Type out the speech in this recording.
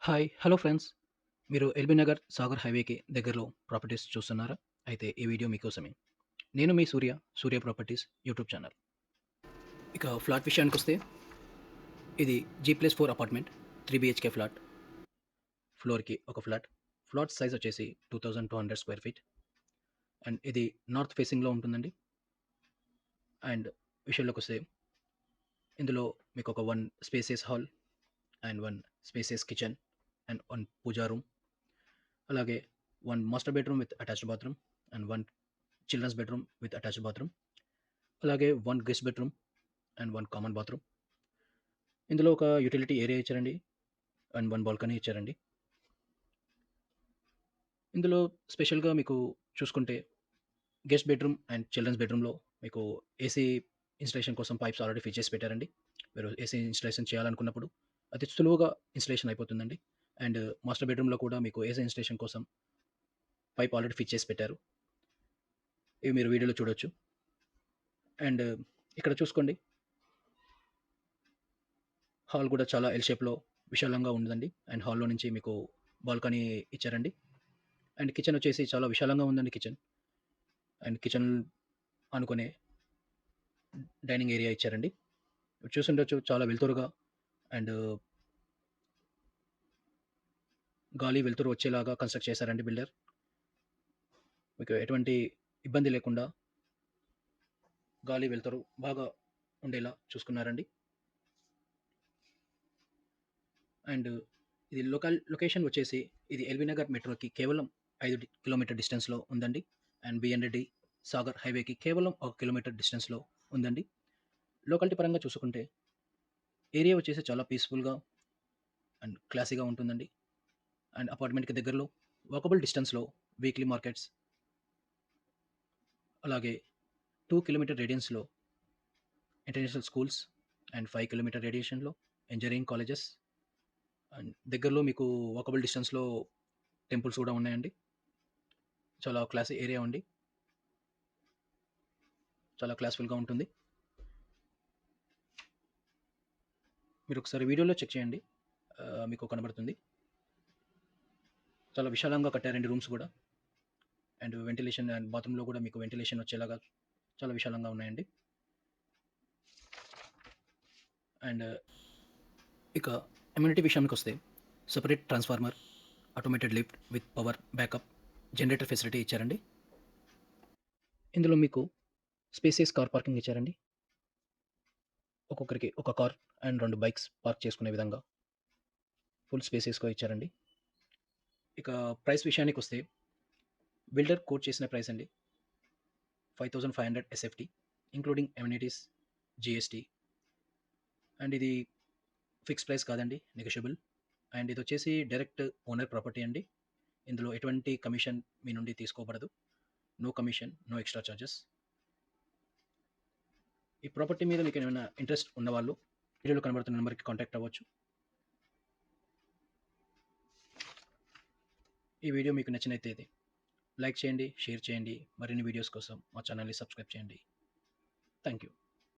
Hello friends. మీరు LB Nagar Sagar హైవేకి దగ్గరలో ప్రాపర్టీస్ చూస్తున్నారా? అయితే ఈ వీడియో మీకోసమే. నేను మీ సూర్య ప్రాపర్టీస్ యూట్యూబ్ ఛానల్. ఇక ఫ్లాట్ విషయానికొస్తే ఇది G+4 అపార్ట్మెంట్ 3 BHK ఫ్లాట్. ఫ్లోర్‌కి ఒక ఫ్లాట్. ఫ్లాట్ సైజ్ వచ్చేసి 2200 స్క్వేర్ ఫీట్. అండ్ ఇది నార్త్ ఫేసింగ్‌లో ఉంటుందండి. అండ్ విషయంలోకొస్తే ఇందులో మీకు ఒక 1 spacious hall and 1 spacious kitchen and 1 puja room, అలాగే 1 master bedroom with attached bathroom and 1 children's bedroom with attached bathroom, అలాగే 1 guest bedroom and 1 common bathroom. ఇందులో ఒక యుటిలిటీ ఏరియా ఇచ్చారండి. అండ్ 1 బాల్కనీ ఇచ్చారండి. ఇందులో స్పెషల్‌గా మీకు చూసుకుంటే గెస్ట్ బెడ్‌రూమ్ అండ్ చిల్డ్రన్స్ బెడ్‌రూమ్‌లో మీకు ఏసీ ఇన్‌స్టలేషన్ కోసం పైప్స్ ఆల్రెడీ ఫిట్ చేసి పెట్టారండి. మీరు ఏసీ ఇన్‌స్టలేషన్ చేయాలనుకున్నప్పుడు అతి సులువుగా ఇన్‌స్టలేషన్ అయిపోతుందండి. అండ్ మాస్టర్ బెడ్‌రూమ్‌లో కూడా మీకు ఏసీ ఇన్‌స్టలేషన్ కోసం పైప్ ఆల్రెడీ ఫిట్ చేసి పెట్టారు. ఇవి మీరు వీడియోలో చూడొచ్చు. అండ్ ఇక్కడ చూసుకోండి, హాల్ కూడా చాలా ఎల్ షేప్‌లో విశాలంగా ఉందండి. అండ్ హాల్‌లో నుంచి మీకు బాల్కనీ ఇచ్చారండి. అండ్ కిచెన్ వచ్చేసి చాలా విశాలంగా ఉందండి కిచెన్. అండ్ కిచెన్ ఆనుకునే డైనింగ్ ఏరియా ఇచ్చారండి. మీరు చూసుండొచ్చు, చాలా వెలుతురుగా అండ్ గాలి, వెలుతురు వచ్చేలాగా కన్‌స్ట్రక్ట్ చేశారండి బిల్డర్. మీకు ఎటువంటి ఇబ్బంది లేకుండా గాలి, వెలుతురు బాగా ఉండేలా చూసుకున్నారండి. అండ్ ఇది లొకేషన్ వచ్చేసి ఇది ఎల్బీ నగర్ మెట్రోకి కేవలం 5 కిలోమీటర్ డిస్టెన్స్‌లో ఉందండి. అండ్ బిఎన్ రెడ్డి సాగర్ హైవేకి కేవలం 1 కిలోమీటర్ డిస్టెన్స్‌లో ఉందండి. లొకాలిటీ పరంగా చూసుకుంటే ఏరియా వచ్చేసి చాలా పీస్‌ఫుల్‌గా అండ్ క్లాసీగా ఉంటుందండి. అండ్ అపార్ట్మెంట్‌కి దగ్గరలో వాకబుల్ డిస్టెన్స్‌లో వీక్లీ మార్కెట్స్, అలాగే 2 కిలోమీటర్ రేడియన్స్‌లో ఇంటర్నేషనల్ స్కూల్స్ అండ్ 5 కిలోమీటర్ రేడియేషన్‌లో ఇంజినీరింగ్ కాలేజెస్, అండ్ దగ్గరలో మీకు వాకబుల్ డిస్టెన్స్‌లో టెంపుల్స్ కూడా ఉన్నాయండి. చాలా క్లాసీ ఏరియా అండి. చాలా క్లాస్‌ఫుల్‌గా ఉంటుంది. మీరొకసారి వీడియోలో చెక్ చేయండి. మీకు కనబడుతుంది. చాలా విశాలంగా కట్టారండి రూమ్స్ గూడా. అండ్ వెంటిలేషన్ అండ్ బాత్రూమ్‌లో గూడా మీకు వెంటిలేషన్ వచ్చేలాగా చాలా విశాలంగా ఉన్నాయండి. అండ్ ఇక అమ్యూనిటీ విషయానికొస్తే separate transformer, automated lift with power backup, generator facility ఇచ్చారండి. ఇందులో మీకు స్పేసియస్ కార్ పార్కింగ్ ఇచ్చారండి. ఒక్కొక్కరికి ఒక కార్ అండ్ 2 బైక్స్ పార్క్ చేసుకునే విధంగా ఫుల్ స్పేసియస్‌గా ఇచ్చారండి. ఇక ప్రైస్ విషయానికొస్తే బిల్డర్ కోట్ చేసిన ప్రైస్ అండి 5,500 SFT including amenities, GST. And ఇది ఫిక్స్ ప్రైస్ కాదండి, నెగోషియబుల్. అండ్ ఇదొచ్చేసి డైరెక్ట్ ఓనర్ ప్రాపర్టీ అండి. ఇందులో ఎటువంటి కమిషన్ మీ నుండి తీసుకోబడదు. No commission, no extra charges. ఈ ప్రాపర్టీ మీద మీకేమైనా ఇంట్రెస్ట్ ఉన్నవాళ్ళు వీడియోలో కనబడుతున్న నంబర్‌కి కాంటాక్ట్ అవ్వచ్చు. ఈ వీడియో మీకు నచ్చినట్టయితే లైక్ చేయండి, షేర్ చేయండి. మరిన్ని వీడియోస్ కోసం మా ఛానల్‌ని సబ్స్క్రైబ్ చేయండి. Thank you.